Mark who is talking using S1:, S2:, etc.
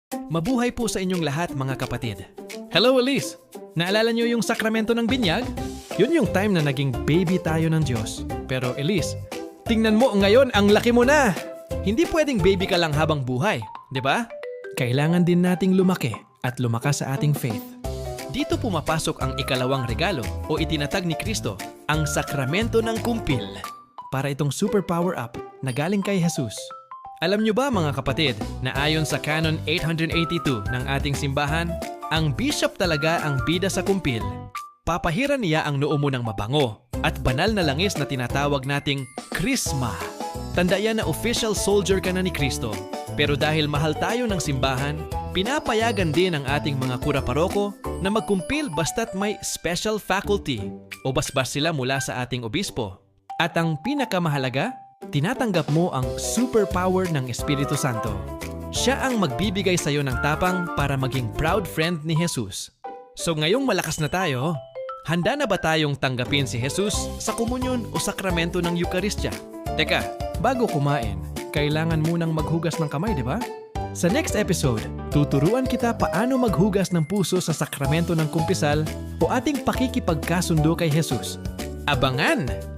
S1: Mabuhay po sa inyong lahat mga kapatid. Hello Elise! Naalala niyo yung sakramento ng binyag? Yun yung time na naging baby tayo ng Diyos. Pero Elise, tingnan mo ngayon ang laki mo na! Hindi pwedeng baby ka lang habang buhay, di ba? Kailangan din nating lumaki at lumakas sa ating faith. Dito pumapasok ang ikalawang regalo o itinatag ni Kristo, ang sakramento ng kumpil. Para itong super power up na galing kay Jesus. Alam nyo ba mga kapatid na ayon sa Canon 882 ng ating simbahan, ang bishop talaga ang bida sa kumpil. Papahiran niya ang noo mo ng mabango at banal na langis na tinatawag nating krisma. Tanda yan na official soldier ka na ni Kristo. Pero dahil mahal tayo ng simbahan, pinapayagan din ang ating mga kura-paroko na magkumpil basta't may special faculty o basbas sila mula sa ating obispo. At ang pinakamahalaga, tinatanggap mo ang superpower ng Espiritu Santo. Siya ang magbibigay sa iyo ng tapang para maging proud friend ni Jesus. So ngayong malakas na tayo, handa na ba tayong tanggapin si Jesus sa komunyon o sakramento ng Eukaristya? Teka, bago kumain, kailangan munang maghugas ng kamay, di ba? Sa next episode, tuturuan kita paano maghugas ng puso sa sakramento ng kumpisal o ating pakikipagkasundo kay Jesus. Abangan!